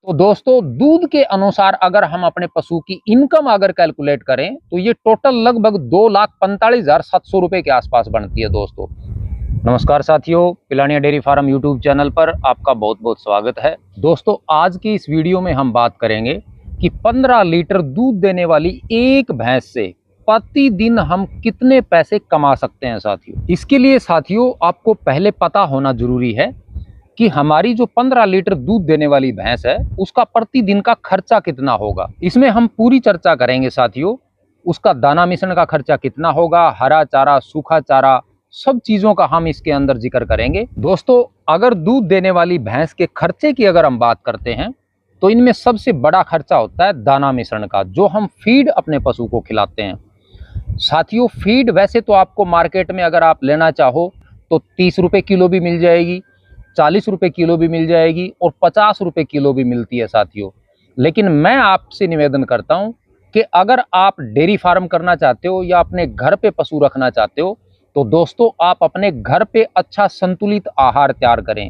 तो दोस्तों दूध के अनुसार अगर हम अपने पशु की इनकम अगर कैलकुलेट करें तो ये टोटल लगभग 2,45,700 रुपए के आसपास बनती है दोस्तों। नमस्कार साथियों, Pilania dairy farm YouTube channel पर आपका बहुत बहुत स्वागत है। दोस्तों आज की इस वीडियो में हम बात करेंगे कि 15 लीटर दूध देने वाली एक भैंस से प्रतिदिन हम कितने पैसे कमा सकते हैं साथियों। इसके लिए साथियों आपको पहले पता होना जरूरी है कि हमारी जो 15 लीटर दूध देने वाली भैंस है उसका प्रतिदिन का खर्चा कितना होगा। इसमें हम पूरी चर्चा करेंगे साथियों। उसका दाना मिश्रण का खर्चा कितना होगा, हरा चारा, सूखा चारा, सब चीजों का हम इसके अंदर जिक्र करेंगे। दोस्तों अगर दूध देने वाली भैंस के खर्चे की अगर हम बात करते हैं तो इनमें सबसे बड़ा खर्चा होता है दाना मिश्रण का, जो हम फीड अपने पशु को खिलाते हैं। साथियों फीड वैसे तो आपको मार्केट में अगर आप लेना चाहो तो 30 रुपए किलो भी मिल जाएगी, 40 रुपए किलो भी मिल जाएगी और 50 रुपए किलो भी मिलती है साथियों। लेकिन मैं आपसे निवेदन करता हूं कि अगर आप डेयरी फार्म करना चाहते हो या अपने घर पे पशु रखना चाहते हो तो दोस्तों आप अपने घर पे अच्छा संतुलित आहार तैयार करें।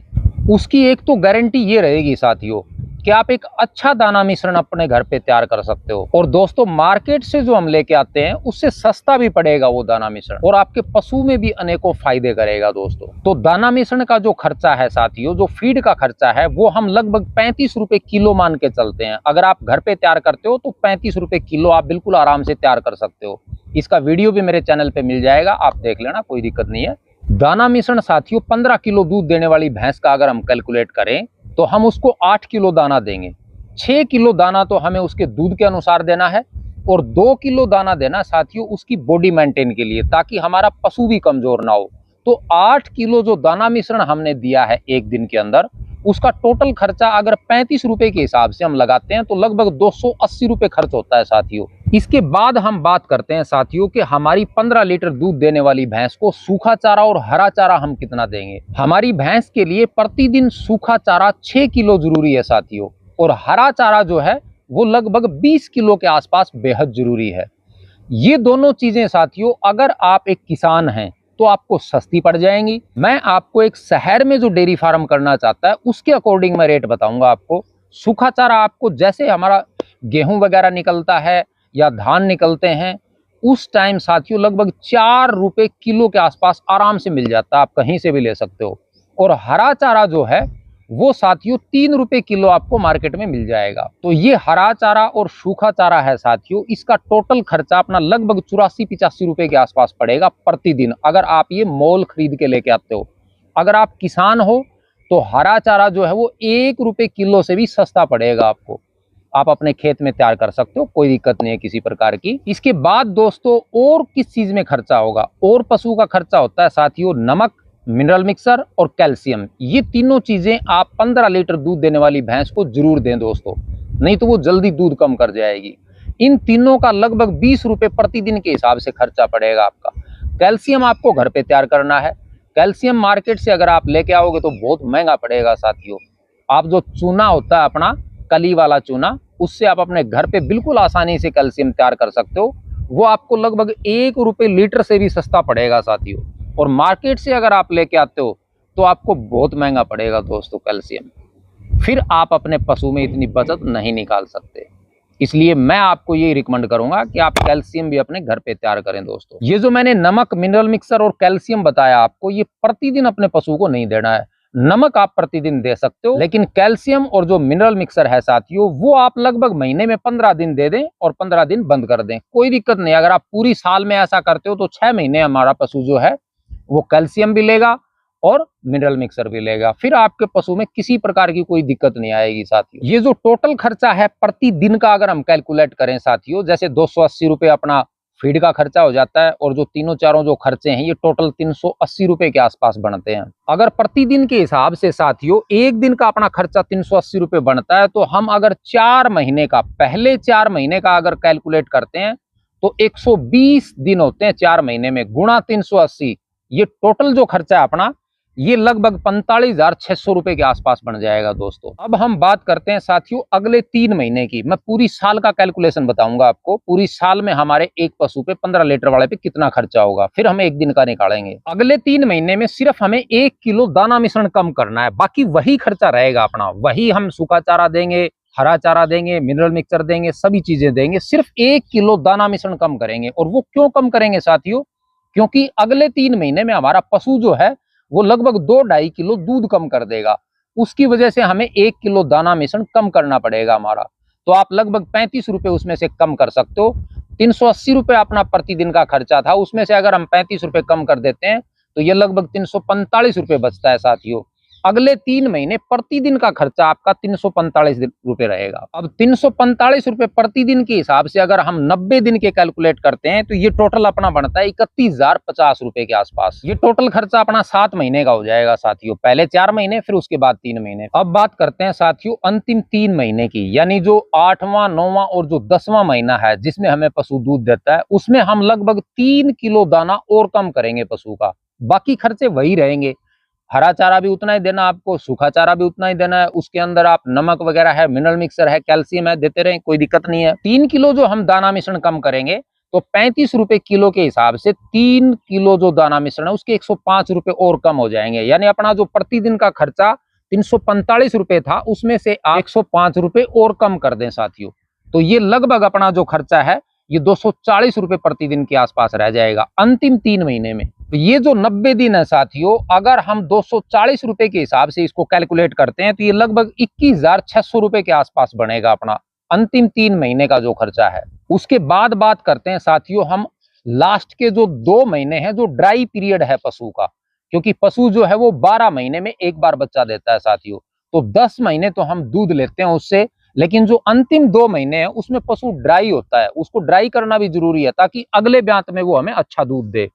उसकी एक तो गारंटी ये रहेगी साथियों कि आप एक अच्छा दाना मिश्रण अपने घर पे तैयार कर सकते हो। और दोस्तों मार्केट से जो हम लेके आते हैं उससे सस्ता भी पड़ेगा वो दाना मिश्रण और आपके पशु में भी अनेकों फायदे करेगा दोस्तों। तो दाना मिश्रण का जो खर्चा है साथियों, जो फीड का खर्चा है वो हम लगभग 35 रुपए किलो मान के चलते हैं। अगर आप घर पे तैयार करते हो तो 35 रुपए किलो आप बिल्कुल आराम से तैयार कर सकते हो। इसका वीडियो भी मेरे चैनल पे मिल जाएगा, आप देख लेना, कोई दिक्कत नहीं है। दाना मिश्रण साथियों 15 किलो दूध देने वाली भैंस का अगर हम कैलकुलेट करें तो हम उसको 8 किलो दाना देंगे। 6 किलो दाना तो हमें उसके दूध के अनुसार देना है और 2 किलो दाना देना साथियों उसकी बॉडी मेंटेन के लिए, ताकि हमारा पशु भी कमजोर ना हो। तो 8 किलो जो दाना मिश्रण हमने दिया है एक दिन के अंदर, उसका टोटल खर्चा अगर 35 रुपए के हिसाब से हम लगाते हैं तो लगभग 280 रुपए खर्च होता है साथियों। इसके बाद हम बात करते हैं साथियों कि हमारी 15 लीटर दूध देने वाली भैंस को सूखा चारा और हरा चारा हम कितना देंगे। हमारी भैंस के लिए प्रतिदिन सूखा चारा 6 किलो जरूरी है साथियों और हरा चारा जो है वो लगभग 20 किलो के आसपास बेहद जरूरी है। ये दोनों चीजें साथियों अगर आप एक किसान हैं तो आपको सस्ती पड़ जाएंगी। मैं आपको एक शहर में जो डेयरी फार्म करना चाहता है उसके अकॉर्डिंग मैं रेट बताऊंगा आपको। सूखा चारा आपको जैसे हमारा गेहूं वगैरह निकलता है या धान निकलते हैं उस टाइम साथियों लगभग 4 रुपए किलो के आसपास आराम से मिल जाता है, आप कहीं से भी ले सकते हो। और हरा चारा जो है वो साथियों 3 रुपए किलो आपको मार्केट में मिल जाएगा। तो ये हरा चारा और सूखा चारा है साथियों, इसका टोटल खर्चा अपना लगभग 84-85 रुपए के आसपास पड़ेगा प्रतिदिन, अगर आप ये मोल खरीद के लेके आते हो। अगर आप किसान हो तो हरा चारा जो है वो 1 रुपए किलो से भी सस्ता पड़ेगा आपको, आप अपने खेत में तैयार कर सकते हो, कोई दिक्कत नहीं है किसी प्रकार की। इसके बाद दोस्तों और किस चीज में खर्चा होगा, और पशु का खर्चा होता है साथियों नमक, मिनरल मिक्सर और कैल्शियम। ये तीनों चीजें आप 15 लीटर दूध देने वाली भैंस को जरूर दें दोस्तों, नहीं तो वो जल्दी दूध कम कर जाएगी। इन तीनों का लगभग 20 रुपए प्रतिदिन के हिसाब से खर्चा पड़ेगा आपका। कैल्शियम आपको घर पे तैयार करना है। कैल्शियम मार्केट से अगर आप लेके आओगे तो बहुत महंगा पड़ेगा साथियों। आप जो चूना होता है अपना कली वाला चूना, उससे आप अपने घर पे बिल्कुल आसानी से कैल्शियम तैयार कर सकते हो। वो आपको लगभग 1 रुपए लीटर से भी सस्ता पड़ेगा साथियों। और मार्केट से अगर आप लेके आते हो तो आपको बहुत महंगा पड़ेगा दोस्तों कैल्शियम। फिर आप अपने पशु में इतनी बचत नहीं निकाल सकते। इसलिए मैं आपको ये रिकमेंड करूंगा कि आप कैल्शियम भी अपने घर पे तैयार करें दोस्तों। ये जो मैंने नमक, मिनरल मिक्सर और कैल्शियम बताया आपको, ये प्रतिदिन अपने पशु को नहीं देना है। नमक आप प्रतिदिन दे सकते हो, लेकिन कैल्शियम और जो मिनरल मिक्सर है साथियों वो आप लगभग महीने में 15 दिन दे दें और 15 दिन बंद कर दें, कोई दिक्कत नहीं। अगर आप पूरी साल में ऐसा करते हो तो 6 महीने हमारा पशु जो है वो कैल्शियम भी लेगा और मिनरल मिक्सर भी लेगा। फिर आपके पशु में किसी प्रकार की कोई दिक्कत नहीं आएगी साथियों। ये जो टोटल खर्चा है प्रतिदिन का अगर हम कैलकुलेट करें साथियों, जैसे 280 रुपए अपना फीड का खर्चा हो जाता है और जो तीनों चारों जो खर्चे हैं ये टोटल 380 रुपए के आसपास बनते हैं। अगर प्रतिदिन के हिसाब से साथियों एक दिन का अपना खर्चा 380 रुपए बनता है तो हम अगर 4 महीने का, पहले 4 महीने का अगर कैलकुलेट करते हैं तो 120 दिन होते हैं 4 महीने में, गुणा 380, ये टोटल जो खर्चा है अपना ये लगभग 45,600 रुपए के आसपास बन जाएगा दोस्तों। अब हम बात करते हैं साथियों अगले 3 महीने की। मैं पूरी साल का कैलकुलेशन बताऊंगा आपको, पूरी साल में हमारे एक पशु पे 15 लीटर वाले पे कितना खर्चा होगा, फिर हम एक दिन का निकालेंगे। अगले 3 महीने में सिर्फ हमें 1 किलो दाना मिश्रण कम करना है, बाकी वही खर्चा रहेगा अपना। वही हम सूखा चारा देंगे, हरा चारा देंगे, मिनरल मिक्सचर देंगे, सभी चीजें देंगे, सिर्फ 1 किलो दाना मिश्रण कम करेंगे। और वो क्यों कम करेंगे साथियों? क्योंकि अगले 3 महीने में हमारा पशु जो है वो लगभग 2-2.5 किलो दूध कम कर देगा। उसकी वजह से हमें 1 किलो दाना मिश्रण कम करना पड़ेगा हमारा। तो आप लगभग 35 रुपए उसमें से कम कर सकते हो। 380 रुपए अपना प्रतिदिन का खर्चा था, उसमें से अगर हम 35 रुपए कम कर देते हैं तो ये लगभग 345 रुपए बचता है साथियों। अगले 3 महीने प्रतिदिन का खर्चा आपका 345 रुपए रहेगा। अब 345 रुपए प्रतिदिन के हिसाब से अगर हम 90 दिन के कैलकुलेट करते हैं तो ये टोटल अपना बनता है 31,050 रुपए के आसपास। ये टोटल खर्चा अपना 7 महीने का हो जाएगा साथियों। पहले 4 महीने, फिर उसके बाद 3 महीने। अब बात करते हैं साथियों अंतिम 3 महीने की, यानी जो 8वां, 9वां और जो 10वां महीना है जिसमें हमें पशु दूध देता है, उसमें हम लगभग 3 किलो दाना और कम करेंगे पशु का। बाकी खर्चे वही रहेंगे। हरा चारा भी उतना ही देना आपको, सूखा चारा भी उतना ही देना है, उसके अंदर आप नमक वगैरह है, मिनरल मिक्सर है, कैल्शियम है, देते रहें, कोई दिक्कत नहीं है। 3 किलो जो हम दाना मिश्रण कम करेंगे तो 35 रुपए किलो के हिसाब से 3 किलो जो दाना मिश्रण है उसके 105 रुपए और कम हो जाएंगे। यानी अपना जो प्रतिदिन का खर्चा 345 रुपए था उसमें से आप 105 रुपए और कम कर दें साथियों, तो ये लगभग अपना जो खर्चा है ये 240 रुपए प्रतिदिन के आसपास रह जाएगा अंतिम 3 महीने में। तो ये जो 90 दिन है साथियों, अगर हम 240 रुपए के हिसाब से इसको कैलकुलेट करते हैं तो ये लगभग 21,600 रुपए के आसपास बनेगा अपना अंतिम 3 महीने का जो खर्चा है। उसके बाद बात करते हैं साथियों हम लास्ट के जो 2 महीने हैं, जो ड्राई पीरियड है पशु का, क्योंकि पशु जो है वो 12 महीने में एक बार बच्चा देता है साथियों। तो 10 महीने तो हम दूध लेते हैं उससे, लेकिन जो अंतिम 2 महीने हैं उसमें पशु ड्राई होता है, उसको ड्राई करना भी जरूरी है ताकि अगले ब्यांत में वो हमें अच्छा दूध दे।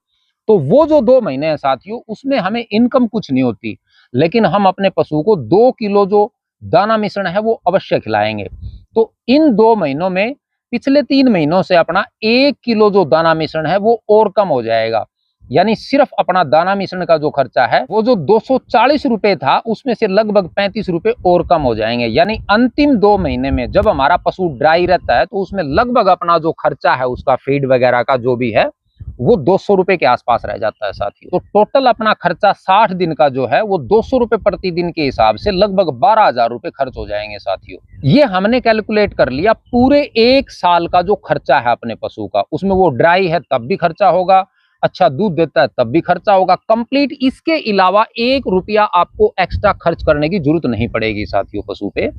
तो वो जो 2 महीने हैं साथियों उसमें हमें इनकम कुछ नहीं होती, लेकिन हम अपने पशु को 2 किलो जो दाना मिश्रण है वो अवश्य खिलाएंगे। तो इन 2 महीनों में पिछले 3 महीनों से अपना 1 किलो जो दाना मिश्रण है वो और कम हो जाएगा। यानी सिर्फ अपना दाना मिश्रण का जो खर्चा है वो जो 240 रुपए था उसमें से लगभग 35 रुपए और कम हो जाएंगे। यानी अंतिम 2 महीने में जब हमारा पशु ड्राई रहता है तो उसमें लगभग अपना जो खर्चा है उसका फीड वगैरह का जो भी है वो 200 रुपए के आसपास रह जाता है साथियों। तो टोटल अपना खर्चा 60 दिन का जो है वो 200 रुपए प्रतिदिन के हिसाब से लगभग 12,000 रुपए खर्च हो जाएंगे साथियों। ये हमने कैलकुलेट कर लिया पूरे 1 साल का जो खर्चा है अपने पशु का। उसमें वो ड्राई है तब भी खर्चा होगा, अच्छा दूध देता है तब भी खर्चा होगा कंप्लीट। इसके अलावा 1 रुपया आपको एक्स्ट्रा खर्च करने की जरूरत नहीं पड़ेगी साथियों पशु पे।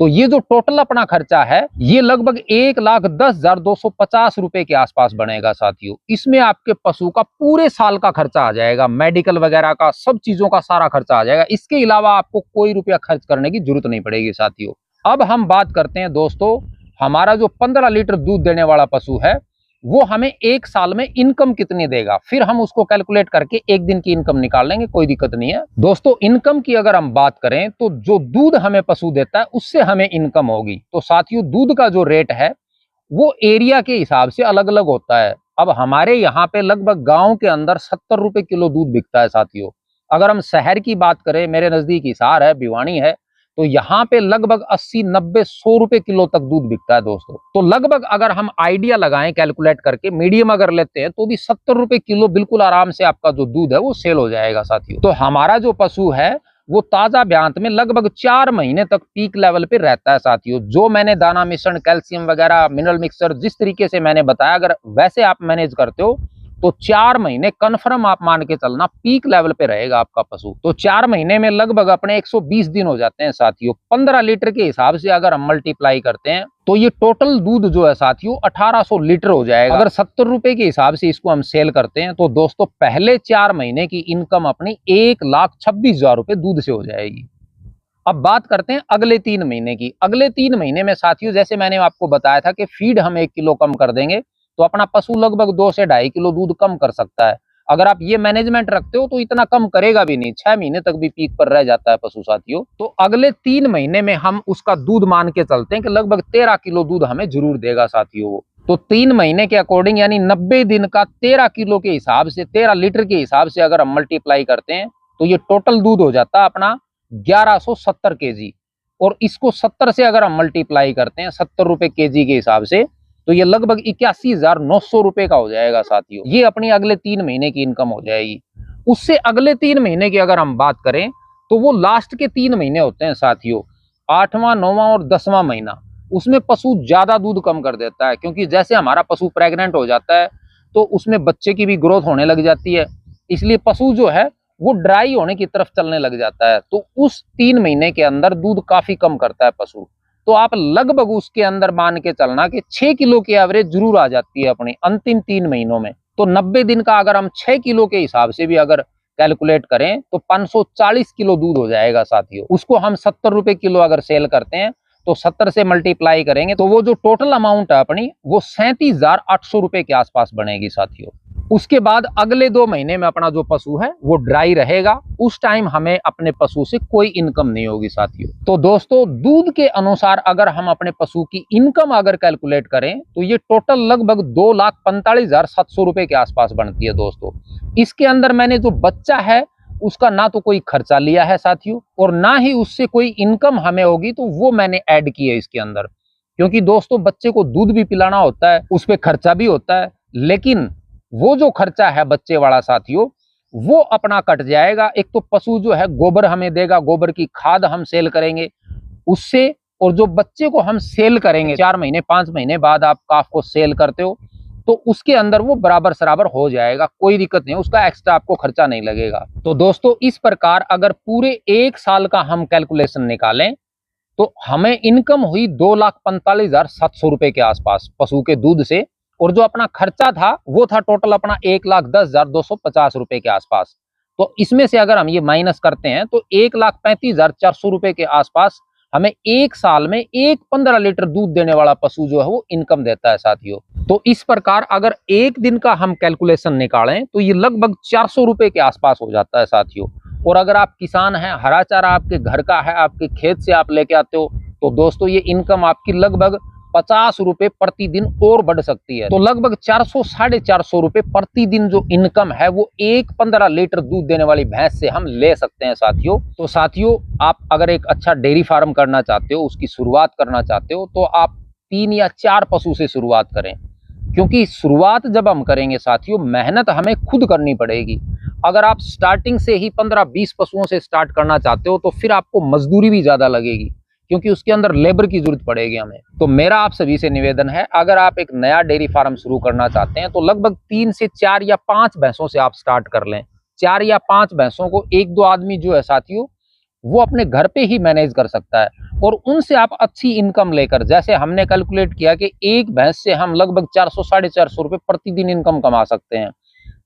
तो ये जो टोटल अपना खर्चा है ये लगभग 1,10,250 रुपए के आसपास बनेगा साथियों। इसमें आपके पशु का पूरे साल का खर्चा आ जाएगा, मेडिकल वगैरह का सब चीजों का सारा खर्चा आ जाएगा। इसके अलावा आपको कोई रुपया खर्च करने की जरूरत नहीं पड़ेगी साथियों। अब हम बात करते हैं दोस्तों, हमारा जो 15 लीटर दूध देने वाला पशु है वो हमें 1 साल में इनकम कितनी देगा, फिर हम उसको कैलकुलेट करके 1 दिन की इनकम निकाल लेंगे, कोई दिक्कत नहीं है दोस्तों। इनकम की अगर हम बात करें तो जो दूध हमें पशु देता है उससे हमें इनकम होगी। तो साथियों दूध का जो रेट है वो एरिया के हिसाब से अलग अलग होता है। अब हमारे यहाँ पे लगभग गांव के अंदर 70 रुपए किलो दूध बिकता है साथियों। अगर हम शहर की बात करें, मेरे नजदीक हिसार है, भिवानी है, तो यहाँ पे लगभग 80, 90, 100 रुपए किलो तक दूध बिकता है दोस्तों। तो लगभग अगर हम आइडिया लगाएं कैलकुलेट करके मीडियम अगर लेते हैं तो भी 70 रुपए किलो बिल्कुल आराम से आपका जो दूध है वो सेल हो जाएगा साथियों। तो हमारा जो पशु है वो ताजा ब्यांत में लगभग 4 महीने तक पीक लेवल पे रहता है साथियों। जो मैंने दाना मिश्रण, कैल्शियम वगैरह, मिनरल मिक्सर जिस तरीके से मैंने बताया, अगर वैसे आप मैनेज करते हो तो 4 महीने कन्फर्म आप मान के चलना पीक लेवल पे रहेगा आपका पशु। तो 4 महीने में लगभग अपने 120 दिन हो जाते हैं साथियों। 15 लीटर के हिसाब से अगर हम मल्टीप्लाई करते हैं तो ये टोटल दूध जो है साथियों 1800 लीटर हो जाएगा। अगर 70 रुपए के हिसाब से इसको हम सेल करते हैं तो दोस्तों पहले 4 महीने की इनकम अपनी 1,26,000 रुपए दूध से हो जाएगी। अब बात करते हैं अगले 3 महीने की। अगले 3 महीने में साथियों जैसे मैंने आपको बताया था कि फीड हम 1 किलो कम कर देंगे तो अपना पशु लगभग 2 से 2.5 किलो दूध कम कर सकता है। अगर आप ये मैनेजमेंट रखते हो तो इतना कम करेगा भी नहीं, 6 महीने तक भी पीक पर रह जाता है पशु साथियों। तो अगले 3 महीने में हम उसका दूध मान के चलते हैं कि लगभग 13 किलो दूध हमें जरूर देगा साथियों। तो 3 महीने के अकॉर्डिंग यानी 90 दिन का 13 किलो के हिसाब से, 13 लीटर के हिसाब से अगर हम मल्टीप्लाई करते हैं तो ये टोटल दूध हो जाता है अपना 1170 केजी। और इसको 70 से अगर हम मल्टीप्लाई करते हैं 70 रुपए केजी के हिसाब से तो ये लगभग 81,900 रुपए का हो जाएगा साथियों। ये अपनी अगले 3 महीने की इनकम हो जाएगी। उससे अगले 3 महीने की अगर हम बात करें तो वो लास्ट के 3 महीने होते हैं साथियों। 8वां 9वां और 10वां महीना उसमें पशु ज्यादा दूध कम कर देता है, क्योंकि जैसे हमारा पशु प्रेग्नेंट हो जाता है तो उसमें बच्चे की भी ग्रोथ होने लग जाती है, इसलिए पशु जो है वो ड्राई होने की तरफ चलने लग जाता है। तो उस 3 महीने के अंदर दूध काफी कम करता है पशु। तो आप लगभग उसके अंदर मान के चलना कि 6 किलो की एवरेज जरूर आ जाती है अपनी अंतिम 3 महीनों में। तो 90 दिन का अगर हम 6 किलो के हिसाब से भी अगर कैलकुलेट करें तो 540 किलो दूध हो जाएगा साथियों। उसको हम 70 रुपए किलो अगर सेल करते हैं तो 70 से मल्टीप्लाई करेंगे तो वो जो टोटल अमाउंट है अपनी वो 37,800 रुपए के आसपास बनेगी साथियों। उसके बाद अगले 2 महीने में अपना जो पशु है वो ड्राई रहेगा, उस टाइम हमें अपने पशु से कोई इनकम नहीं होगी साथियों। तो दोस्तों दूध के अनुसार अगर हम अपने पशु की इनकम अगर कैलकुलेट करें तो ये टोटल लगभग 2,45,700 रुपए के आसपास बनती है दोस्तों। इसके अंदर मैंने जो बच्चा है उसका ना तो कोई खर्चा लिया है साथियों और ना ही उससे कोई इनकम हमें होगी, तो वो मैंने ऐड की है इसके अंदर। क्योंकि दोस्तों बच्चे को दूध भी पिलाना होता है, उस पर खर्चा भी होता है, लेकिन वो जो खर्चा है बच्चे वाला साथियों वो अपना कट जाएगा। एक तो पशु जो है गोबर हमें देगा, गोबर की खाद हम सेल करेंगे उससे, और जो बच्चे को हम सेल करेंगे 4 महीने 5 महीने बाद आप काफ को सेल करते हो तो उसके अंदर वो बराबर सराबर हो जाएगा, कोई दिक्कत नहीं, उसका एक्स्ट्रा आपको खर्चा नहीं लगेगा। तो दोस्तों इस प्रकार अगर पूरे 1 साल का हम कैलकुलेशन निकालें तो हमें इनकम हुई 2,45,700 रुपए के आसपास पशु के दूध से, और जो अपना खर्चा था वो था टोटल अपना 1,10,250 रुपए के आसपास। तो इसमें से अगर हम ये माइनस करते हैं तो 1,35,400 रुपए के आसपास हमें 1 साल में एक 15 लीटर दूध देने वाला पशु जो है वो इनकम देता है साथियों। तो इस प्रकार अगर एक दिन का हम कैलकुलेशन निकालें तो ये लगभग 400 रुपए के आसपास हो जाता है साथियों। और अगर आप किसान हैं, हरा चारा आपके घर का है, आपके खेत से आप लेके आते हो, तो दोस्तों ये इनकम आपकी लगभग 50 रुपए प्रतिदिन और बढ़ सकती है। तो लगभग 400 साढ़े 400 रुपए प्रतिदिन जो इनकम है वो एक 15 लीटर दूध देने वाली भैंस से हम ले सकते हैं साथियों। तो साथियों आप अगर एक अच्छा डेयरी फार्म करना चाहते हो, उसकी शुरुआत करना चाहते हो, तो आप 3 या 4 पशु से शुरुआत करें, क्योंकि शुरुआत जब हम करेंगे साथियों मेहनत हमें खुद करनी पड़ेगी। अगर आप स्टार्टिंग से ही 15-20 पशुओं से स्टार्ट करना चाहते हो तो फिर आपको मजदूरी भी ज्यादा लगेगी, क्योंकि उसके अंदर लेबर की जरूरत पड़ेगी हमें। तो मेरा आप सभी से निवेदन है, अगर आप एक नया डेयरी फार्म शुरू करना चाहते हैं तो लगभग 3 से 4 या 5 भैंसों से आप स्टार्ट कर लें। 4 या 5 भैंसों को 1-2 आदमी जो है साथियों वो अपने घर पे ही मैनेज कर सकता है, और उनसे आप अच्छी इनकम लेकर, जैसे हमने कैलकुलेट किया कि एक भैंस से हम लगभग 400 साढ़े 400 रुपए प्रतिदिन इनकम कमा सकते हैं।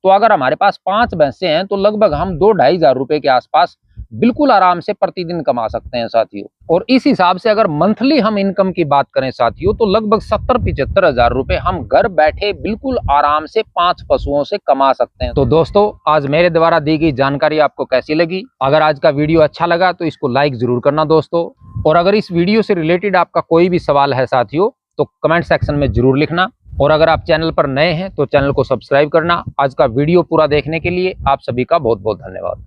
तो अगर हमारे पास 5 भैंसें हैं तो लगभग हम 2-2.5 हजार रुपए के आसपास बिल्कुल आराम से प्रतिदिन कमा सकते हैं साथियों। और इस हिसाब से अगर मंथली हम इनकम की बात करें साथियों तो लगभग 70-75 हजार रुपए हम घर बैठे बिल्कुल आराम से 5 पशुओं से कमा सकते हैं। तो दोस्तों आज मेरे द्वारा दी गई जानकारी आपको कैसी लगी? अगर आज का वीडियो अच्छा लगा तो इसको लाइक जरूर करना दोस्तों, और अगर इस वीडियो से रिलेटेड आपका कोई भी सवाल है साथियों तो कमेंट सेक्शन में जरूर लिखना, और अगर आप चैनल पर नए हैं तो चैनल को सब्सक्राइब करना। आज का वीडियो पूरा देखने के लिए आप सभी का बहुत बहुत धन्यवाद।